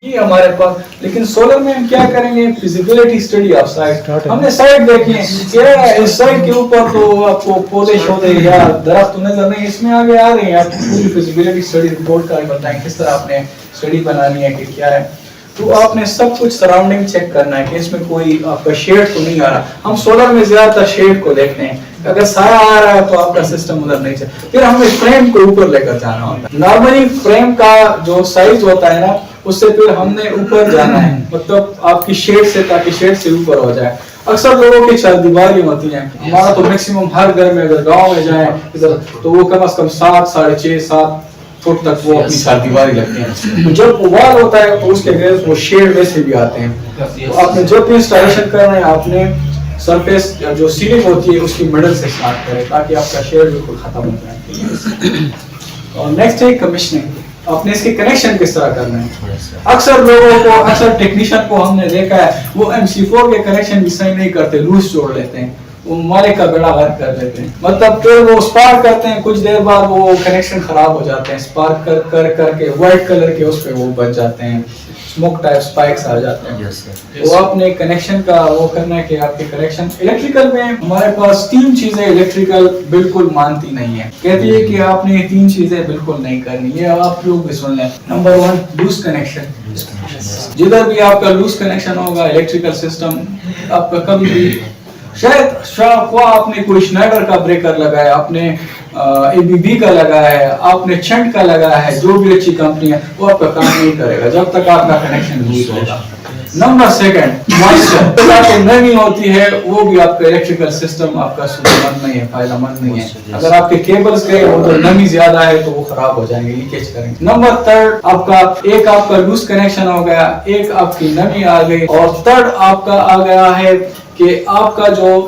ये हमारे पास। लेकिन सोलर में हम क्या करेंगे, फिजिबिलिटी स्टडी ऑफ साइट। हमने साइट देखी है, क्या इस साइट के ऊपर तो आपको पौधे शौधे या दरख्त तो नजर नहीं, इसमें आगे आ रहे हैं आपको पूरी फिजिबिलिटी स्टडी रिपोर्ट का बताएं किस तरह आपने स्टडी बनानी है कि क्या है। तो आपने सब कुछ सराउंडिंग चेक करना है कि इसमें कोई आपका शेड तो नहीं आ रहा। हम सोलर में ज्यादातर शेड को देखते हैं, अगर साया आ रहा है तो आपका सिस्टम उधर नहीं चल। फिर हमें फ्रेम को ऊपर लेकर जाना होता है। नॉर्मली फ्रेम का जो साइज होता है ना, उससे फिर हमने ऊपर जाना है, मतलब आपकी शेड से, ताकि शेड से ऊपर हो जाए। अक्सर लोगों की चार दीवारी होती हैं, हमारा तो मैक्सिमम हर घर में, अगर गांव में जाए इधर तो वो कम से कम 7, 6.5, 7 फुट तक वो अपनी चार दीवारी लगती हैं। तो जब वॉल होता है तो उसके अगेंस्ट वो शेड में से भी आते हैं। तो आपने जब भी इंस्टॉलेशन करना है, आपने सरफेस जो सीलिंग होती है उसकी मिडल से स्टार्ट करें ताकि आपका शेड बिल्कुल खत्म हो जाए। और नेक्स्ट है कमीशनिंग। आपने इसके कनेक्शन किस तरह करना है। अक्सर लोगों को, अक्सर टेक्नीशियन को हमने देखा है वो MC4 के कनेक्शन भी सही नहीं करते, लूज जोड़ लेते हैं, वो मालिक का बेड़ा गर्क कर लेते हैं। मतलब फिर वो स्पार्क करते हैं, कुछ देर बाद वो कनेक्शन खराब हो जाते हैं, स्पार्क कर कर करके व्हाइट कलर के उस पे वो बच जाते हैं, स्मोक टाइप स्पाइक्स आ जाते हैं। तो आपने कनेक्शन का वो करना है कि आपके कनेक्शन। इलेक्ट्रिकल में हमारे पास 3 चीजें इलेक्ट्रिकल बिल्कुल मानती नहीं है, कहती है कि आपने ये 3 चीजें बिल्कुल नहीं करनी, ये आप लोग भी सुन लें। Number 1 loose connection. जिधर भी आपका लूज कनेक्शन होगा इलेक्ट्रिकल सिस्टम आपका कभी भी, शायद आपने कोई स्नाइडर का ब्रेकर लगाया, आपने ABB का लगाया है, आपने चंट का लगाया है, जो भी अच्छी कंपनी है, वो आपका काम नहीं करेगा जब तक आपका कनेक्शन लूज होगा। Number 2 moisture. नमी होती है वो भी आपका इलेक्ट्रिकल सिस्टम आपका सुधरमंद नहीं है, फायदेमंद नहीं है। अगर आपके केबल्स गए और तो नमी ज्यादा है तो वो खराब हो जाएंगे, लीकेज करेंगे। नंबर 3 आपका लूज कनेक्शन हो गया, एक आपकी नमी आ गई, और 3 आपका आ गया है कि आपका जो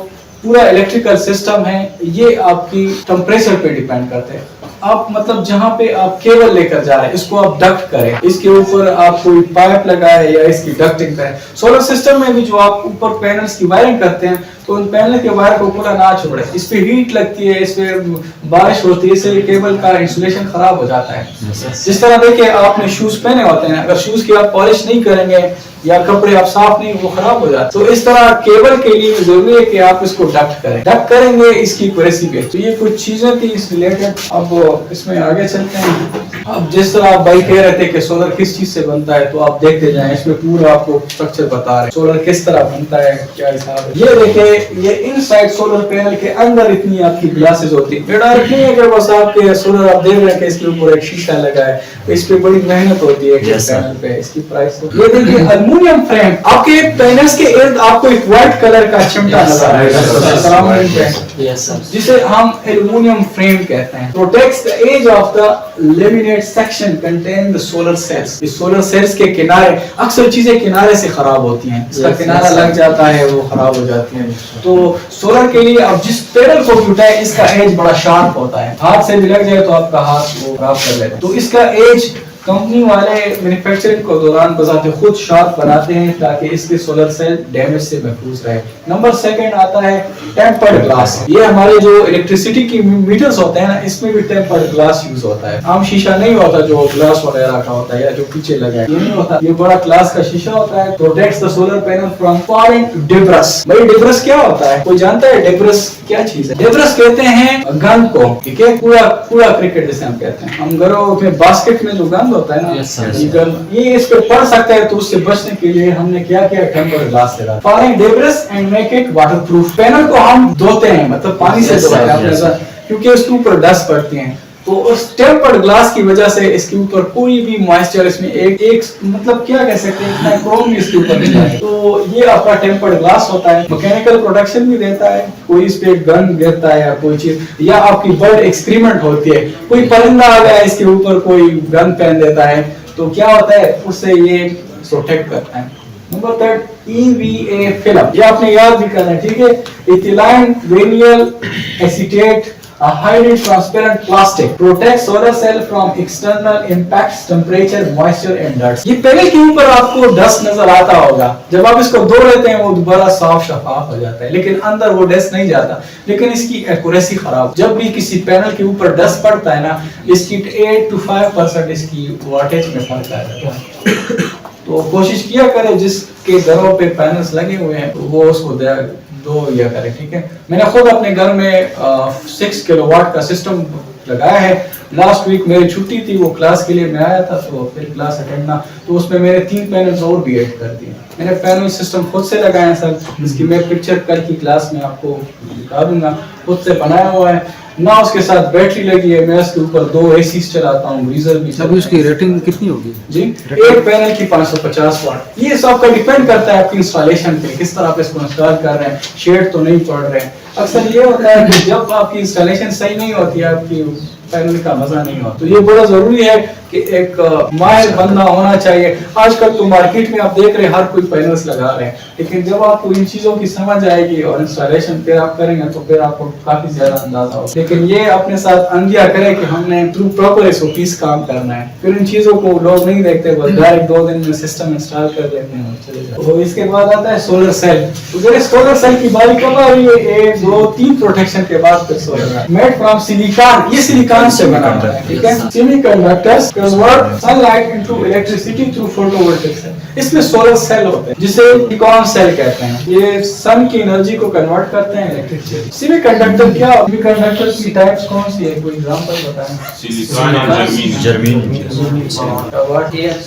पूरा इलेक्ट्रिकल सिस्टम है ये आपकी टेम्परेचर पे डिपेंड करते हैं। आप मतलब जहाँ पे आप केबल लेकर जा रहे हैं इसको आप डक्ट करें, इसके ऊपर आप कोई पाइप लगाए या इसकी डक्टिंग करें। सोलर सिस्टम में भी जो आप ऊपर पैनल्स की वायरिंग करते हैं तो उन पैनल के वायर को पूरा ना छोड़े, इस पे हीट लगती है, इस पे बारिश होती है, इससे केबल का इंसुलेशन खराब हो जाता है। जिस तरह देखिए आपने शूज पहने होते हैं, अगर शूज की आप पॉलिश नहीं करेंगे या कपड़े आप साफ नहीं, वो खराब हो जाते। तो इस तरह केबल के लिए जरूरी है कि आप इसको डक्ट करें। डक्ट करेंगे इसकी रेसिपी। तो ये कुछ चीजें थी इस रिलेटेड। अब इसमें आगे चलते हैं। अब जिस तरह आप भाई कह रहे थे कि सोलर किस चीज से बनता है, तो आप देखते जाएं, इसमें पूरा आपको स्ट्रक्चर बता रहे हैं सोलर किस तरह बनता है, क्या हिसाब है। ये देखिए, ये इनसाइड सोलर पैनल के अंदर इतनी आपकी ग्लासेस होती है। डायरेक्ट नहीं है कि बस आपके सोलर आप देख रहे हैं कि इसके ऊपर एक शीशा लगा है, तो इस पे बड़ी मेहनत होती है पैनल पे, इसकी प्राइस। ये देखिए एल्युमिनियम फ्रेम, आपके पैनल्स के इर्द आपको एक व्हाइट कलर का चिमटा नजर आएगा, जिसे हम एल्युमिनियम फ्रेम कहते हैं। Protects the edge of the laminate section contain the solar cells. इस सोलर सेल्स के किनारे, अक्सर चीजें किनारे से खराब होती हैं, इसका किनारा लग जाता है वो खराब हो जाती है। तो सोलर के लिए अब जिस पैनल को भी उठाए इसका एज बड़ा शार्प होता है, हाथ से भी लग जाए तो आपका हाथ वो खराब कर लेता है। तो इसका एज कंपनी वाले मैन्युफैक्चरिंग को दौरान बजाते खुद शार्प बनाते हैं ताकि इसके सोलर सेल डैमेज से महफूज रहे। नंबर 2 आता है टेम्पर्ड ग्लास। ये हमारे जो इलेक्ट्रिसिटी की मीटर्स होते हैं ना, इसमें भी टेम्पर्ड ग्लास यूज होता है। आम शीशा नहीं होता जो ग्लास वगैरह का होता है या जो पीछे लगा है, ये नहीं होता, ये बड़ा ग्लास का शीशा होता है। Protects the solar panel from foreign debris. भाई डेब्रस क्या होता है, कोई जानता है डेब्रस क्या चीज है? डेब्रस कहते हैं गंद को, ठीक है, पूरा क्रिकेट जैसे हम कहते हैं। हम घरों में बास्केट में जो गंद होता है ना, ये इस पे पड़ सकता है, तो उससे बचने के लिए हमने क्या किया, टेम्पर्ड ग्लास लगा। Foreign debris and make it waterproof. Panel को हम धोते हैं, मतलब पानी से धोते हैं, क्योंकि उसके ऊपर डस्ट पड़ती है। तो उस टेम्पर्ड ग्लास की वजह से इसके ऊपर कोई भी मॉइस्चर, इसमें एक मतलब क्या कह सकते हैं, इतना क्रोम भी इसके ऊपर नहीं है। तो ये आपका टेम्पर्ड ग्लास होता है, मैकेनिकल प्रोटेक्शन भी देता है। कोई इस पे गन गिरता है या कोई चीज, या आपकी बर्ड एक्सक्रीमेंट होती है, कोई परिंदा आ गया इसके ऊपर, कोई गन पहन देता है, तो क्या होता है, उससे ये प्रोटेक्ट करता है। नंबर 3 EVA फिल्म, ये आपने याद भी करना है, ठीक है। इथिलाइन विनिल acetate, a highly transparent plastic protects solar cell from external impacts, temperature, moisture and dust। ये पैनल के ऊपर आपको डस्ट नजर आता होगा, जब आप इसको धो लेते हैं वो दोबारा साफ शफाफ हो जाता है, लेकिन अंदर वो डस्ट नहीं जाता। लेकिन इसकी एक्यूरेसी खराब। जब भी किसी पैनल के ऊपर डस्ट पड़ता है ना, इसकी 8 to 5% इसकी वाटेज में फर्क आ जाता है। तो कोशिश किया करें जिसके घरों पे पैनल्स लगे हुए हैं तो वो उसको दो या करे, ठीक है। मैंने खुद अपने घर में 6 किलोवाट का सिस्टम लगाया है। लास्ट वीक मेरी छुट्टी थी, वो क्लास के लिए मैं आया था, तो फिर क्लास अटेंड ना, तो उसमें मैंने 3 पैनल्स और भी ऐड कर दिए। मैंने पैनल सिस्टम खुद से लगाया सर, इसकी मैं पिक्चर कल की क्लास में आपको दिखा दूंगा, खुद से बनाया हुआ है ना। उसके साथ बैटरी लगी है, मैं इसके ऊपर 2 एसी चलाता हूँ, गीजर भी। अभी उसकी रेटिंग कितनी होगी जी? एक पैनल की 550 वाट। ये सब का डिपेंड करता है आपकी इंस्टॉलेशन पे, किस तरह आप इसको इंस्टॉल कर रहे हैं, शेड तो नहीं पड़ रहे हैं। अक्सर ये होता है कि जब आपकी इंस्टॉलेशन सही नहीं होती है, आपकी पैनल का मजा नहीं होता। तो ये बड़ा जरूरी है कि एक माहिर बंदा होना चाहिए। आजकल तो मार्केट में आप देख रहे हैं हर कोई पैनल्स लगा रहे हैं, लेकिन जब आपको इन चीजों की समझ आएगी और इंस्टॉलेशन फिर आप करेंगे तो फिर आपको काफी ज्यादा अंदाजा होगा। लेकिन ये अपने साथ अंदिया करे कि हमने थ्रू प्रॉपर एसओपीज काम करना है, फिर इन चीजों को लोग नहीं देखते, बस डायरेक्ट 2 दिन में सिस्टम इंस्टॉल कर लेते हैं और चले जाते हैं। तो इसके बाद आता है सोलर सेल। तो जब सोलर सेल की बारी कब आ रही है, 1 2 3 प्रोटेक्शन के बाद फिर सोलर मेड फ्रॉम सिलिकॉन। ये सिलिकॉन से बना है, ठीक है। Semiconductors convert sunlight into electricity through photovoltaic cell. इसमें सोलर सेल होते हैं जिसे सिलिकॉन सेल कहते हैं। ये सन की एनर्जी को कन्वर्ट करते हैं इलेक्ट्रिसिटी। सेमीकंडक्टर क्या, सेमीकंडक्टर की टाइप्स कौन सी है, कोई एग्जांपल बताएं। सिलिकॉन और जर्मीनियम।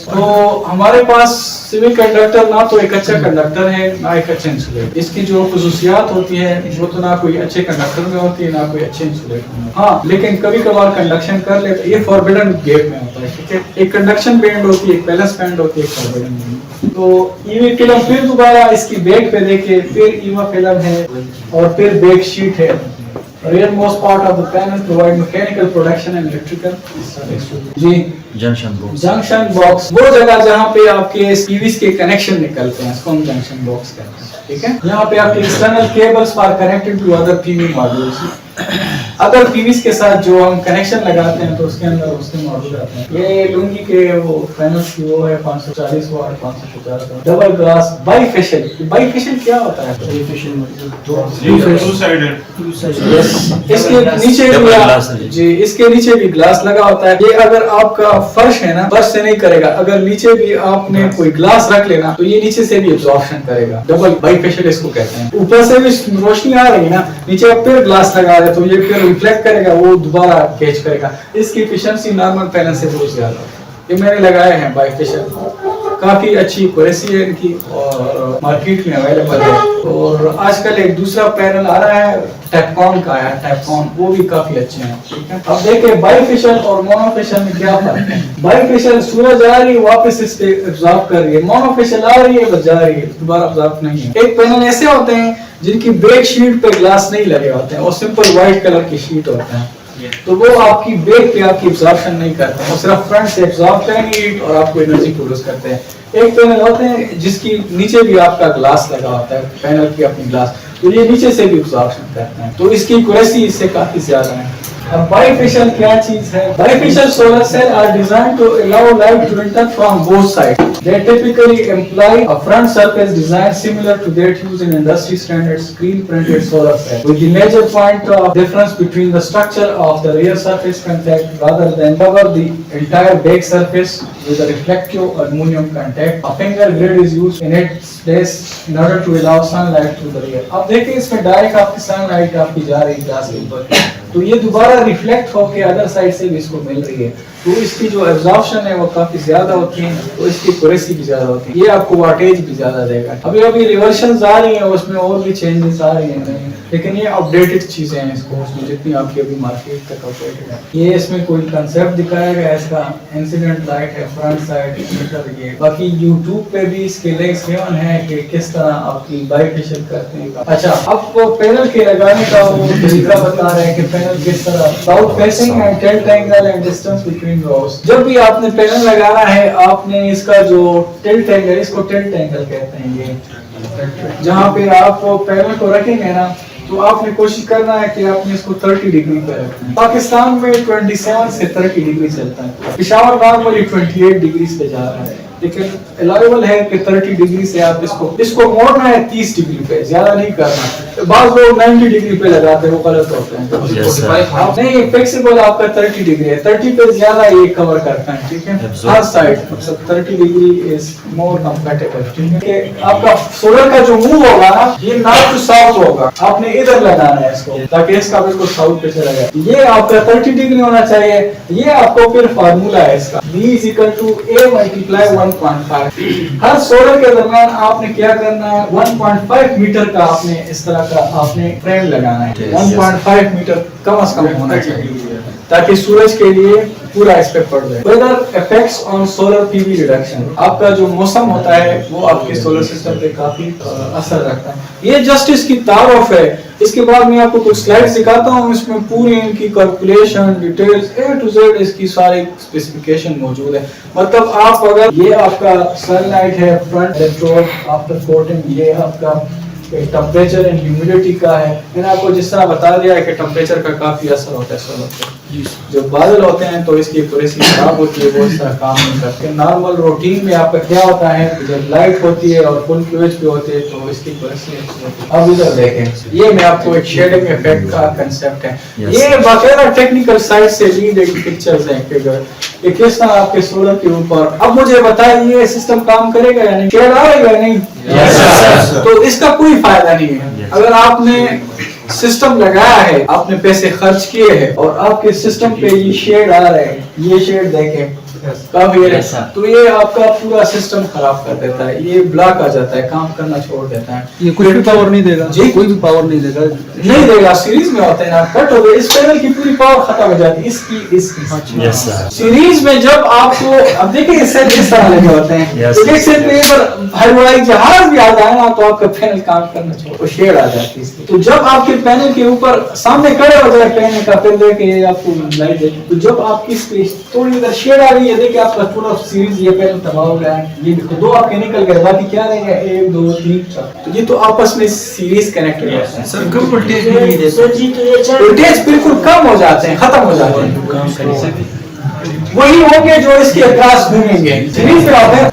तो हमारे पास सेमीकंडक्टर ना तो एक अच्छा कंडक्टर है ना एक अच्छा इंसुलेटर। इसकी जो खुसूसियात होती है वो तो ना कोई अच्छे कंडक्टर में होती है ना कोई अच्छे इंसुलेटर में। हाँ, लेकिन कभी कभार कंडक्शन कर लेते, ये फॉरबिडन गेट में होता है, ठीक है। एक कंडक्शन बैंड होती है, एक बैलेंस बैंड होती है, एक फॉरबिडन बैंड। तो ईवी फिल्म फिर दोबारा इसकी बैक पे देखे, फिर ईवा फिल्म है और फिर बैक शीट है। Rearmost part of the panel provide mechanical protection and electrical installation। जी, जंक्शन बॉक्स वो जगह जहाँ पे आपके पीवीसी के कनेक्शन निकलते हैं, इसको हम जंक्शन बॉक्स कहते हैं, ठीक है। यहाँ पे आपके external cables are connected to other PV modules. अगर पीवीसी के साथ जो हम कनेक्शन लगाते हैं तो उसके अंदर उसके मॉड्यूल आते हैं। ये लुंगी के वो पैनल्स की वो है 540 वाट 550 वाट डबल ग्लास बाइफेशियल। बाइफेशियल क्या होता है? बाइफेशियल मतलब टू साइडेड। इसके नीचे भी जी, इसके नीचे भी ग्लास लगा होता है। ये अगर आपका फर्श है ना, फर्श से नहीं करेगा, अगर नीचे भी आपने कोई ग्लास रख लेना तो ये नीचे से भी एब्जॉर्प्शन करेगा। डबल बाइफेशियल इसको कहते हैं। ऊपर से भी रोशनी आ रही है ना, नीचे आप फिर ग्लास लगा रहे तो ये फिर रिफ्लेक्ट करेगा, वो दोबारा कैच करेगा। इसकी एफिशिएंसी नॉर्मल पैनल से बहुत ज्यादा है। ये मैंने लगाए हैं बाइफेशियल, काफी अच्छी क्वालिटी है इनकी और मार्केट में अवेलेबल है। और आजकल एक दूसरा पैनल आ रहा है टेपकॉन का है, टेपकॉन, वो भी काफी अच्छे हैं, ठीक है। अब देखिए बाइफेशियल और मोनोफेशियल में क्या फर्क है। बाइफेशियल सूरज आ रही है वापस इस पे एब्जॉर्ब कर रही है, मोनोफेशियल आ रही है बस जा रही है, दोबारा एब्जॉर्ब नहीं है। एक पैनल ऐसे होते हैं जिनकी बैक शीट पे ग्लास नहीं लगे होते हैं और सिंपल व्हाइट कलर की शीट होता है, तो वो आपकी बैक पे आपकी एब्जॉर्प्शन नहीं करते हैं, वो सिर्फ फ्रंट से एब्जॉर्ब करेंगे हीट और आपको एनर्जी प्रोड्यूस करते हैं। एक पैनल होते हैं जिसकी नीचे भी आपका ग्लास लगा होता है, पैनल की अपनी ग्लास, तो ये नीचे से भी एब्जॉर्प्शन करते हैं, तो इसकी क्वालिटी इससे काफी ज्यादा है। अब बाइफेशियल क्या चीज है? Bifacial solar cell are designed to allow light to enter from both side. They typically imply a front surface design similar to that used in industry standard screen printed solar cell, with the major point of difference between the structure of the rear surface contact rather than cover the entire back surface with a reflective aluminum contact. A finger grid is used in its place in order to allow sunlight to the rear. अब देखिए इसमें direct आपकी sunlight आपकी जा रही है glass के ऊपर, तो ये दोबारा रिफ्लेक्ट होकर अदर साइड से भी इसको मिल रही है, तो इसकी जो एब्जॉर्प्शन है वो काफी ज्यादा होती है, तो इसकी क्यूरेसी भी ज्यादा होती है, ये आपको वाटेज भी ज्यादा देगा। अभी अभी रिवर्शंस आ रही हैं, उसमें और भी चेंजेस आ रही हैं, लेकिन ये अपडेटेड चीजें हैं इसको उसमें जितनी आपकी अभी मार्केट तक अपडेटेड है। ये इसमें कोई कंसेप्ट दिखाया गया है, इसका इंसिडेंट लाइट है, फ्रंट साइड मीटर, ये बाकी यूट्यूब पे भी इसके लिंक्स गिवन है कि किस तरह आपकी बाइफेशियल करते हैं। अच्छा, अब वो पैनल के लगाने का वो तरीका बता रहे हैं कि पैनल किस तरह south facing and tilt angle and distance between rows. जब भी आपने पैनल लगाना है, आपने इसका जो टिल्ट एंगल, इसको टिल्ट एंगल कहते हैं, ये जहाँ पे आप पैनल को रखेंगे ना, तो आपने कोशिश करना है कि आपने इसको 30 डिग्री पे रखना है। पाकिस्तान में 27 से 30 डिग्री चलता है, पेशावर नॉर्मली 28 डिग्री पे जा रहा है, लेकिन अलाउेबल है कि 30 डिग्री से आप इसको मोड़ना है 30 डिग्री पे, ज्यादा नहीं करना। बाद लोग 90 डिग्री पे लगाते हैं, वो गलत होते हैं। नहीं, फ्लेक्सिबल आपका 30 डिग्री है, 30 पे ज्यादा ये कवर करता है, ठीक है। हर साइड मतलब 30 डिग्री इज मोर कंफर्टेबल, ठीक है। आपका सोलर का जो मूव होगा ना, ये नॉर्थ टू साउथ होगा, आपने इधर लगाना है इसको ताकि इसका बिल्कुल साउथ पे चला जाए। ये आपका 30 डिग्री होना चाहिए। ये आपको फिर फार्मूला है इसका, B = A × 1.5। हर सोलर के दरम्यान आपने क्या करना है, 1.5 मीटर का आपने इस तरह का आपने फ्रेम लगाना है। 1.5 मीटर कम से कम होना चाहिए ताकि सूरज के लिए पूरा इस पे पड़ जाए। Weather effects on solar PV reduction, आपका जो मौसम होता है वो आपके सोलर सिस्टम पे काफी असर रखता है। ये जस्ट इसकी तारुफ है। इसके बाद मैं आपको कुछ स्लाइड्स दिखाता हूँ, इसमें पूरी इनकी calculation details A to Z इसकी सारी स्पेसिफिकेशन मौजूद है। मतलब आप अगर ये आपका सनलाइट है, फ्रंट इलेक्ट्रोड आफ्टर कोटिंग, ये आपका टेम्परेचर एंड ह्यूमिडिटी का है। मैंने आपको जिस तरह बता दिया है कि टेम्परेचर का काफी असर होता है सोलर पे। जो बादल होते हैं तो इसकी एक्यूरेसी खराब होती है, वो इस तरह काम नहीं करते। नॉर्मल रूटीन में आपका क्या होता है, जब लाइट होती है और फुल क्यूएच पे होते हैं तो इसकी एक्यूरेसी अच्छी होती है। अब इधर देखें, ये मैं आपको एक शेडिंग इफेक्ट का कंसेप्ट है। ये बाकायदा टेक्निकल साइड से ली गई पिक्चर्स हैं फिगर, ये किस तरह आपके सोलर के ऊपर। अब मुझे बताइए ये सिस्टम काम करेगा या नहीं, शेड आएगा या नहीं? तो इसका कोई फायदा नहीं है। अगर आपने सिस्टम लगाया है, आपने पैसे खर्च किए हैं और आपके सिस्टम पे ये शेड आ रहे हैं, ये शेड देखें काफी है, तो ये आपका पूरा सिस्टम खराब कर देता है, ये ब्लॉक आ जाता है, काम करना छोड़ देता है। ये कोई भी पावर नहीं देगा जी, कोई भी पावर नहीं देगा, नहीं देगा। सीरीज में होते हैं ना, कट हो गए, इस पैनल की पूरी पावर खत्म हो जाती है, इसकी सीरीज में जब आपको, अब देखिए इससे इस तरह लगे होते हैं, तो एक सेट पे हवाई जहाज भी आ जाए ना तो आपका पैनल काम करना छोड़, शेड आ जाती है इसकी। तो जब आपके पैनल के ऊपर सामने खड़े हो जाए पैनल का, फिर देखिए आपको लाइट दे, तो जब आपकी थोड़ी इधर शेड आ रही है, देखिए आपका पूरा सीरीज ये पैनल तबाह हो गया है। ये देखो 2 आपके निकल गए, बाकी क्या रह गया, 1 2 3 4। तो ये तो आपस में सीरीज कनेक्टेड है। सर कम वोल्टेज भी नहीं देता सर जी, तो ये वोल्टेज बिल्कुल कम हो जाते हैं, खत्म हो जाते हैं, वही होंगे जो इसके अक्रॉस घूमेंगे। सीरीज में होते हैं,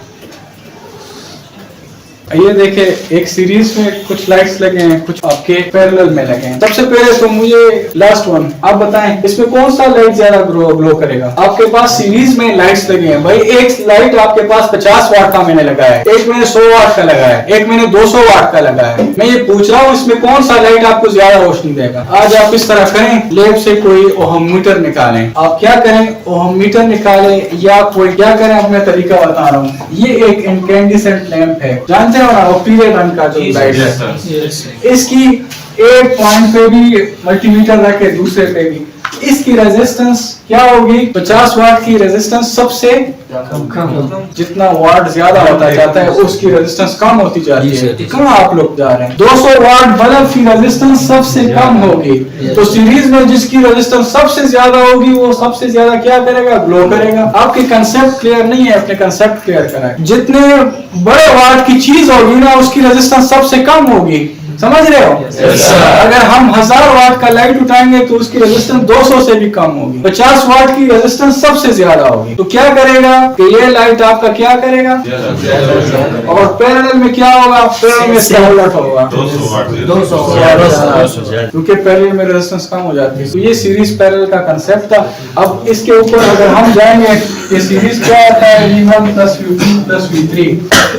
ये देखे एक सीरीज में कुछ लाइट्स लगे हैं, कुछ आपके पैरेलल में लगे हैं। सबसे पहले तो मुझे लास्ट वन आप बताएं, इसमें कौन सा लाइट ज्यादा ग्लो करेगा? आपके पास सीरीज में लाइट्स लगे हैं भाई, एक लाइट आपके पास 50 वाट का मैंने लगाया है, एक मैंने 100 वाट का लगाया है, एक मैंने 200 वाट का लगाया है। मैं ये पूछ रहा हूँ इसमें कौन सा लाइट आपको ज्यादा रोशनी देगा? आज आप इस तरह करें, लेब से कोई ओहममीटर निकालें, आप क्या करें, ओहममीटर निकालें या कोई क्या करें, अब मैं तरीका बता रहा हूँ। ये एक इनकैंडिसेंट लैंप है, जानते हो ना, वो पीले रंग का जो लाइट है, इसकी एक पॉइंट पे भी मल्टीमीटर रखे, दूसरे पे भी इसकी रेजिस्टेंस क्या होगी? 50 वाट की रेजिस्टेंस सबसे कम। जितना वाट ज्यादा होता जाता है उसकी रेजिस्टेंस कम होती जाती है। कहाँ आप लोग जा रहे हैं? 200 वाट बल्ब की रेजिस्टेंस सबसे कम होगी, तो सीरीज में जिसकी रेजिस्टेंस सबसे ज्यादा होगी वो सबसे ज्यादा क्या करेगा? ग्लो करेगा। आपके कंसेप्ट क्लियर नहीं है, अपने कंसेप्ट क्लियर कराएं। जितने बड़े वाट की चीज होगी ना उसकी रेजिस्टेंस सबसे कम होगी, समझ रहे हो? अगर हम 1000 वाट का लाइट उठाएंगे तो उसकी रेजिस्टेंस 200 से भी कम होगी। 50 वाट की रेजिस्टेंस सबसे ज्यादा होगी। तो क्या करेगा कि ये लाइट आपका क्या करेगा? और पैरेलल में क्या होगा? पैरेलल में स्टारलाइट होगा 200, क्योंकि पैरेलल में रेजिस्टेंस कम हो जाती है। तो ये सीरीज पैरेलल का कंसेप्ट था। अब इसके ऊपर अगर हम जाएंगे, ये सीरीज क्या आता है? V1 + V2 + V3,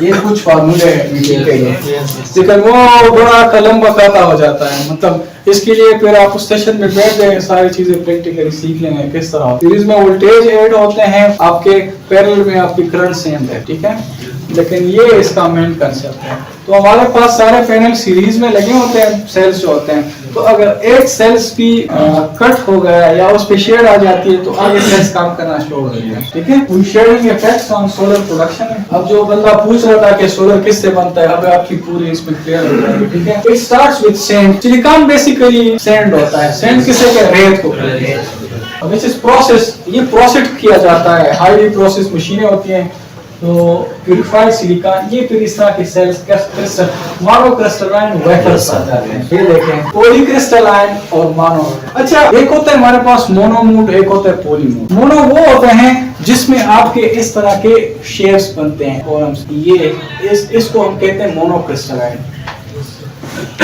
ये कुछ फार्मूले हैं, लेकिन वो बड़ा कलम बकाता हो जाता है। मतलब इसके लिए फिर आप उस सेशन में बैठ जाए, सारी चीजें प्रैक्टिकली सीख लेंगे किस तरह। सीरीज में वोल्टेज ऐड होते हैं, आपके पैरेलल में आपकी करंट सेम है, ठीक है, लेकिन ये इसका मेन कंसेप्ट है। तो हमारे पास सारे पैनल सीरीज में लगे होते हैं, सेल्स जो होते हैं, तो अगर एक सेल्स भी कट हो गया या उस पे शेड आ जाती है तो आगे सेल्स काम करना शुरू हो जाती है, ठीक है। Shading effects on solar production है। अब जो बंदा पूछ रहा था कि सोलर किससे बनता है, अब आपकी पूरी इसमें क्लियर हो जाएगी, ठीक है। It starts with sand. Silicon basically sand होता है। सैंड किसे कहते हैं? रेत को। अब इस प्रोसेस, ये प्रोसेस किया जाता है, हाईली प्रोसेस मशीनें होती हैं, तो प्यूरिफाइड सिलिकॉन, ये फिर इस तरह के cells crystal mono crystalline wafers आ जाते हैं। ये देखें, पॉलीक्रिस्टलाइन और मोनो। अच्छा, एक होता है हमारे पास मोनोमोड, एक होता है पॉलीमोड। मोनो वो होते हैं जिसमें आपके इस तरह के शेप्स बनते हैं कॉलम्स। ये इसको हम कहते हैं मोनोक्रिस्टलाइन।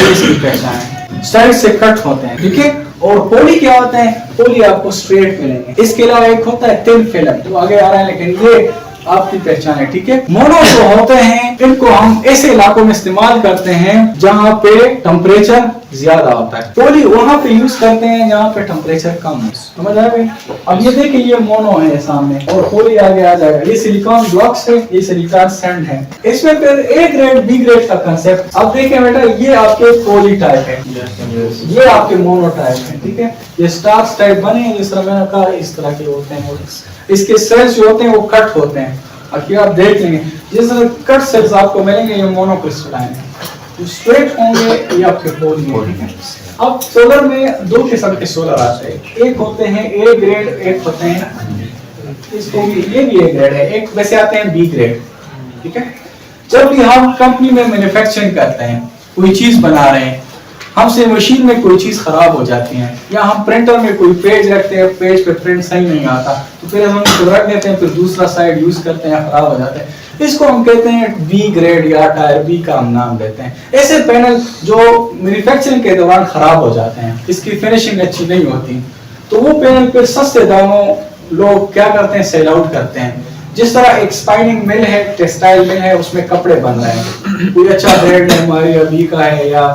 इसकी पहचान है, साइड से कट होते हैं, ठीक है। और पोली क्या होते हैं? पोली आपको स्ट्रेट मिलेंगे। इसके अलावा एक होता है थिन फिल्म, तो आगे आ रहा है, लेकिन ये आपकी पहचान है, ठीक है। मोनो जो होते हैं इनको हम ऐसे इलाकों में इस्तेमाल करते हैं जहां पे टेम्परेचर ज्यादा होता है। पोली वहां पे यूज करते हैं जहां पे टेम्परेचर कम है। समझ आ गई? अब ये देखिए, ये मोनो है सामने और पोली आगे आ जाएगा। ये सिलिकॉन ब्लॉक्स है, ये सिलिकॉन सैंड है। इसमें फिर ए ग्रेड बी ग्रेड का कंसेप्ट। अब देखें बेटा, ये आपके पोली टाइप है, ये आपके मोनो टाइप है, ठीक है। ये स्टार्स टाइप बने हैं, जिस तरह मैंने कहा इस तरह के होते हैं। इसके सेल्स जो होते हैं वो कट होते हैं। अब आप देख लेंगे जिस तरह कट सेल्स आपको मिलेंगे, ये मोनोक्रिस्टलाइन है। जो स्ट्रेट होंगे ये आपके पोली है, ठीक है। अब सोलर में दो किस्म के सोलर आते हैं, एक होते हैं ए ग्रेड, एक होते हैं इसको भी, ये भी ए ग्रेड है, एक वैसे आते हैं बी ग्रेड, ठीक है। जब भी हम कंपनी में मैन्युफैक्चरिंग करते हैं, कोई चीज बना रहे हैं, हमसे मशीन में कोई चीज खराब हो जाती है, या हम प्रिंटर में कोई पेज रखते हैं, पेज पे प्रिंट सही नहीं आता, तो फिर हम उसको रख देते हैं, फिर दूसरा साइड यूज करते हैं, खराब हो जाता है। इसको हम कहते हैं बी ग्रेड या टायर बी का हम नाम देते हैं। ऐसे पैनल जो मैन्युफैक्चरिंग के दौरान खराब हो जाते हैं, इसकी फिनिशिंग अच्छी नहीं होती, तो वो पैनल फिर सस्ते दामों लोग क्या करते हैं, सेल आउट करते हैं। जिस तरह एक स्पाइनिंग मिल है, टेक्सटाइल मिल है, उसमें कपड़े बन रहे हैं, कोई अच्छा ब्रांड हमारी अभी का है या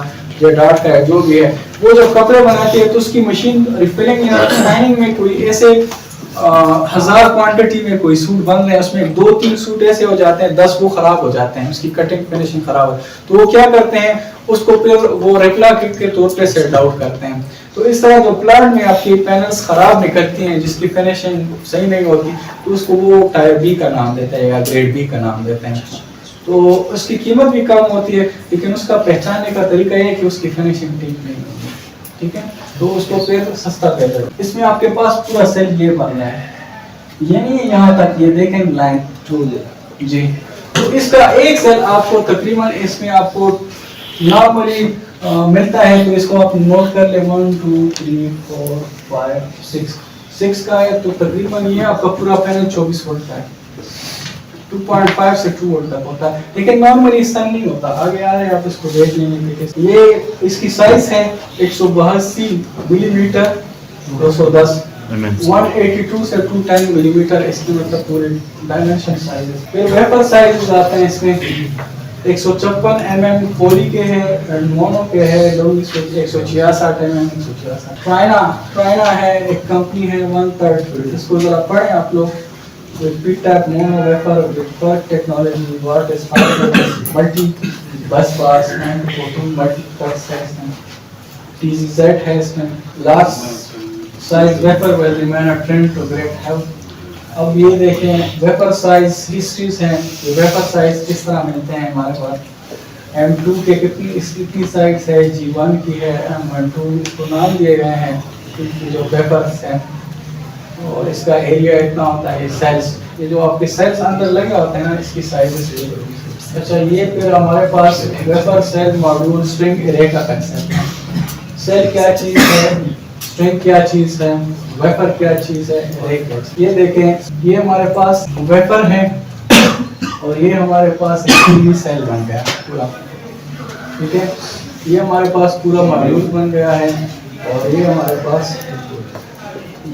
डाट का है, जो भी है, वो जब कपड़े बनाती है तो उसकी मशीन रिफिलिंग या स्पाइनिंग में कोई ऐसे 1000 क्वांटिटी में कोई सूट बन रहे हैं, उसमें 2-3 सूट ऐसे हो जाते हैं, 10 वो खराब हो जाते हैं, उसकी कटिंग फिनिशिंग खराब हो, तो वो क्या करते हैं, उसको फिर वो रेप्ला किट के तौर पे सेट आउट करते हैं। तो इस तरह जो प्लांट में आपकी पैनल्स खराब निकलती हैं, जिसकी फिनिशिंग सही नहीं होती, तो उसको वो टायर बी का नाम देते हैं या ग्रेड बी का नाम देते हैं। तो उसकी कीमत भी कम होती है, लेकिन उसका पहचानने का तरीका ये है कि उसकी फिनिशिंग ठीक नहीं होती, ठीक है। तो उसको फिर सस्ता पहले। इसमें आपके पास पूरा सेल ये बन रहा है, ये नहीं यहाँ तक, ये देखें लाइन जी। तो इसका एक सेल आपको तकरीबन इसमें आपको नॉर्मली मिलता है, तो इसको आप नोट कर ले, 1 2 3 4 5 6 का है, तो तकरीबन ये आपका पूरा पैनल 24 वोल्ट का है, 2.5 से 2 वोल्ट तक होता है। लेकिन नॉर्मली इस तरह नहीं होता, आगे आ रहे हैं आप इसको देख लेंगे। ये इसकी साइज है 182 मिलीमीटर 210, 182 से 210 मिलीमीटर, इसकी मतलब पूरे डायमेंशन साइज है। फिर वेपर साइज आते हैं इसमें 156 mm पोली के हैं, मोनो के है, 166 mm 166। ट्राइना है, एक कंपनी है 1/3, इसको जरा पढ़ें आप लोग। with P-type mono wafer with PERC technology, what is multi bus bars and photon multi-pulse size. TZZ has large size wafer will remain a trend to great health. अब ये देखें वेपर साइज हिस्ट्रीज हैं, ये vapour size किस तरह मिलते हैं हमारे पास। M2 के कितनी साइज है, G1 की है, M12 इसको नाम दिए गए हैं जो वेपर्स हैं, और इसका एरिया इतना होता है। सेल्स, ये जो आपके सेल्स अंदर लगे होते हैं ना, इसकी साइज। अच्छा, ये फिर हमारे पास wafer cell module string array का कंसेप्ट है। सेल क्या चीज है, स्ट्रिंग क्या चीज है, वेपर क्या चीज है, एरे क्या चीज। ये देखें, ये हमारे पास वेपर है और ये हमारे पास एक सेल बन गया पूरा, ठीक है। ये हमारे पास पूरा मॉड्यूल बन गया है, और ये हमारे पास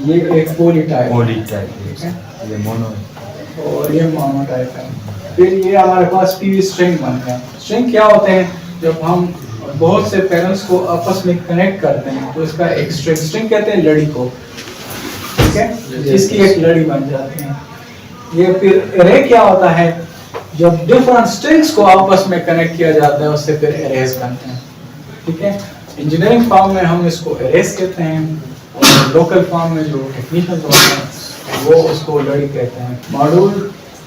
ये एक पोली टाइप है, ये मोनो और ये मोनो टाइप है। फिर ये हमारे पास पीवी स्ट्रिंग बन गया। स्ट्रिंग क्या होते हैं, जब हम बहुत से पैनल्स को आपस में कनेक्ट करते हैं तो इसका एक स्ट्रिंग कहते हैं लड़ी को, ठीक है, जिसकी एक लड़ी बन जाती है। ये फिर एरे क्या होता है, जब डिफरेंट स्ट्रिंग्स को आपस में कनेक्ट किया जाता है उससे फिर एरेज बनते हैं, ठीक है। इंजीनियरिंग फॉर्म में हम इसको एरेज कहते हैं, और लोकल फॉर्म में जो टेक्निकल होते हैं वो उसको लड़ी कहते हैं। मॉड्यूल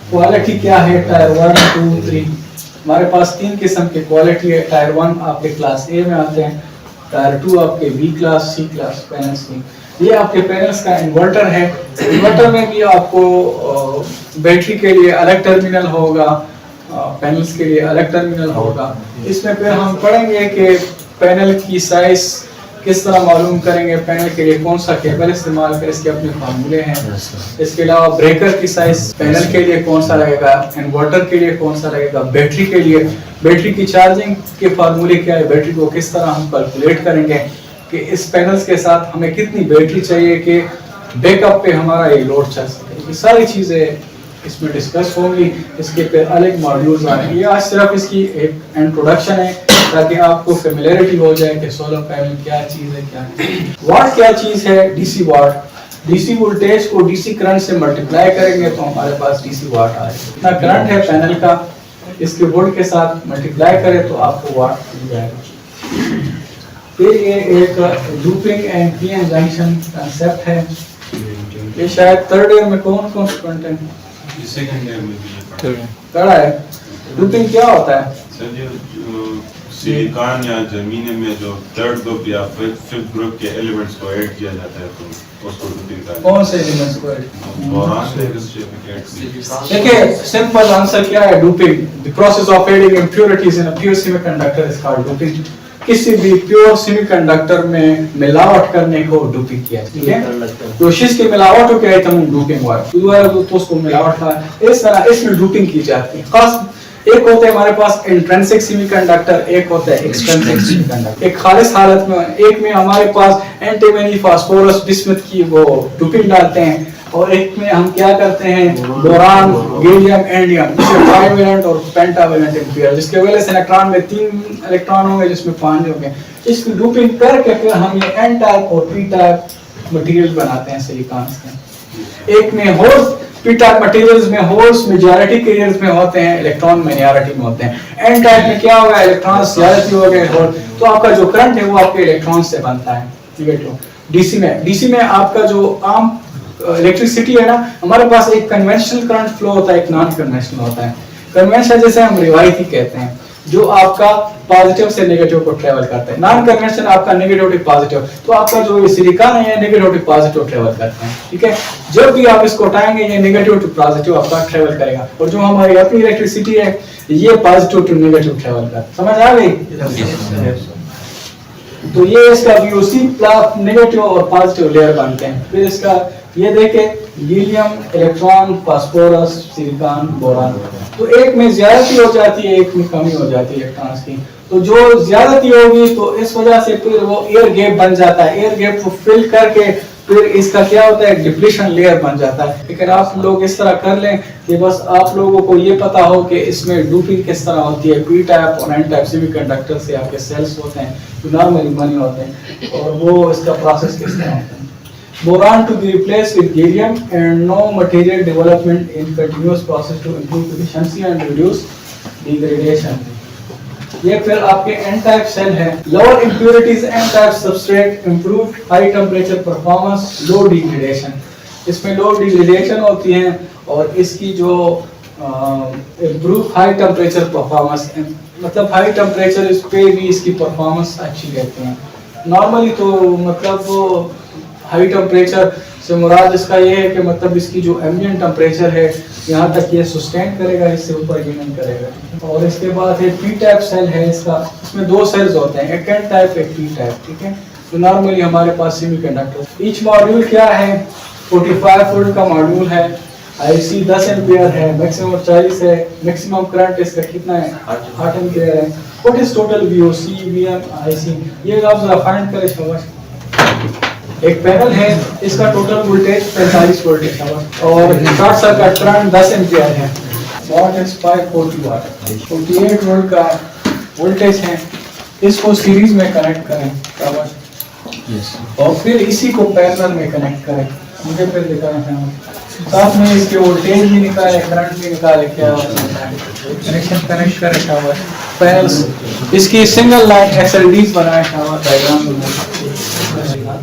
क्वालिटी क्या है, टायर 1 2 3, हमारे पास 3 किस्म की क्वालिटी है। टायर 1 आपके क्लास ए में आते हैं, टायर 2 आपके B class C class panels की। ये आपके पैनल्स का इन्वर्टर है। इन्वर्टर में भी आपको बैटरी के लिए अलग टर्मिनल होगा, पैनल्स के लिए अलग टर्मिनल होगा। इसमें फिर हम पढ़ेंगे कि पैनल की साइज किस तरह मालूम करेंगे पैनल के लिए कौन सा केबल इस्तेमाल करें, इसके अपने फार्मूले हैं। इसके अलावा ब्रेकर की साइज पैनल के लिए कौन सा रहेगा, इन्वर्टर के लिए कौन सा रहेगा, बैटरी के लिए बैटरी की चार्जिंग के फार्मूले क्या है, बैटरी को किस तरह हम कैलकुलेट करेंगे कि इस पैनल्स के साथ हमें कितनी बैटरी चाहिए कि बैकअप पे हमारा ये लोड चल सके। ये सारी चीज़ें इसमें डिस्कस होंगी, इसके पे अलग मॉड्यूल्स आएंगे। ये आज सिर्फ इसकी एक इंट्रोडक्शन है ताकि आपको फेमिलियरिटी हो जाए कि सोलर पैनल क्या चीज़ है, क्या नहीं। वाट क्या चीज़ है, डीसी वाट। डीसी वोल्टेज को डीसी करंट से मल्टीप्लाई करेंगे तो हमारे पास डीसी वाट आएगा। इतना करंट है पैनल का, इसके वोल्ट के साथ मल्टीप्लाई करें तो आपको वाट मिल जाएगा। फिर ये एक looping and PN junction concept है। ये शायद थर्ड ईयर में कौन स्टूडेंट है? सेकंड ईयर में भी ये पढ़ा है। लूपिंग क्या होता है? सर जो सिलिकॉन या जमीन में जो थर्ड ग्रुप या फिफ्थ ग्रुप के एलिमेंट्स को ऐड किया जाता है तो उसको लूपिंग कहते हैं। कौन से एलिमेंट्स को ऐड? Boron resistance. देखिए सिंपल आंसर क्या है, looping the process of adding impurities in a pure semiconductor is called looping. किसी भी प्योर सेमीकंडक्टर में मिलावट करने को डूपिंग किया, ठीक है। कोशिश की मिलावट हो क्या है, तम डूपिंग हुआ तो उसको मिलावट का इस तरह इसमें डूपिंग की जाती है। खास एक होता है हमारे पास इंट्रिंसिक सेमीकंडक्टर, एक होता है एक्सट्रिंसिक सेमीकंडक्टर। एक खालिस हालत में एक में हमारे पास एंटीमनी फास्फोरस बिस्मथ की वो डूपिंग डालते हैं और एक में हम क्या करते हैं बोरान गैलियम एंडियम, जिसमें ट्राइवेलेंट और पेंटावेलेंट पेयर, जिसके वजह से इलेक्ट्रॉन में 3 इलेक्ट्रॉन होंगे जिसमें 5 होंगे। इसकी डूपिंग करके फिर हम ये एन टाइप और पी टाइप मटेरियल बनाते हैं सिलिकॉन के। एक में होल्स, पी टाइप मटेरियल्स में होल्स मेजॉरिटी केरियर्स में होते हैं, इलेक्ट्रॉन माइनॉरिटी में होते हैं। एन टाइप में क्या होगा, इलेक्ट्रॉन ज्यादा हो गए होल, तो आपका जो करंट है वो आपके इलेक्ट्रॉन से बनता है, ठीक है। तो डीसी में आपका जो आम इलेक्ट्रिसिटी है ना, हमारे पास एक कन्वेंशनल करंट फ्लो होता है, एक नॉन कन्वेंशनल होता है। कन्वेंशनल जैसे हम रिवायती कहते हैं, जो आपका पॉजिटिव से नेगेटिव को ट्रेवल करता है। नॉन कन्वेंशनल आपका नेगेटिव टू पॉजिटिव, तो आपका जो सिलिकॉन है ये नेगेटिव टू पॉजिटिव ट्रेवल करता है, ठीक है। जब भी आप इसको उठाएंगे ये नेगेटिव टू पॉजिटिव आपका ट्रेवल करेगा, और जो हमारी अपनी इलेक्ट्रिसिटी है ये पॉजिटिव टू नेगेटिव ट्रेवल करता है। समझ आ गई? तो ये इसका VOC प्लस नेगेटिव और पॉजिटिव लेयर बनते हैं। फिर इसका ये देखें gallium, electron, phosphorus, silicon, boron. तो एक में ज्यादती हो जाती है, एक में कमी हो जाती है इलेक्ट्रॉन्स की। तो जो ज्यादती होगी तो इस वजह से फिर वो एयर गैप बन जाता है। एयर गैप को फिल करके फिर इसका क्या होता है, डिप्लीशन लेयर बन जाता है। लेकिन आप लोग इस तरह कर लें कि बस आप लोगों को ये पता हो कि इसमें डूपिंग किस तरह होती है। पी टाइप और एन टाइप सेमीकंडक्टर से आपके सेल्स होते हैं जो नॉर्मली बने होते हैं, और वो इसका प्रोसेस किस तरह होता है। Boron to be replaced with gallium and no material development in continuous process to improve efficiency and reduce degradation. ये फिर आपके N टाइप सेल है। Lower impurities N type substrate, improved high temperature performance, low degradation. इसमें low degradation होती है और इसकी जो improved high temperature performance, मतलब high temperature इस पे भी इसकी performance अच्छी रहती है। Normally तो मतलब हाई टेम्परेचर से मुराद इसका ये है कि मतलब इसकी जो एम्बिएंट टेम्परेचर है यहाँ तक ये सस्टेन करेगा, इससे ऊपर ये नहीं करेगा। और इसके बाद एक पी टाइप सेल है इसका, इसमें 2 सेल्स होते हैं, एक एन टाइप एक पी टाइप, ठीक है। तो नॉर्मली हमारे पास सेमीकंडक्टर ईच मॉड्यूल क्या है, 45 वोल्ट का मॉड्यूल है, IC 10 एम्पियर है, मैक्सिमम 40 है, मैक्सिमम करंट इसका कितना है 8 एम्पियर है। What is total VOC, VM, IC, ये आप जरा फाइंड करें शाबाश। एक पैनल है, इसका टोटल वोल्टेज 45 वोल्ट है और शॉर्ट सर्किट करंट 10 एम्पियर है। वाट इज 540 वाट, 48 वोल्ट का वोल्टेज है। इसको सीरीज में कनेक्ट करें और फिर इसी को पैरेलल में कनेक्ट करें। मुझे फिर दिखाना है, साथ में इसके वोल्टेज भी निकाले, करंट भी निकाले, क्या कनेक्शन कनेक्ट करें शाबाश। पैनल्स इसकी सिंगल लाइन SLDs बनाए शाबाश, डायग्राम में।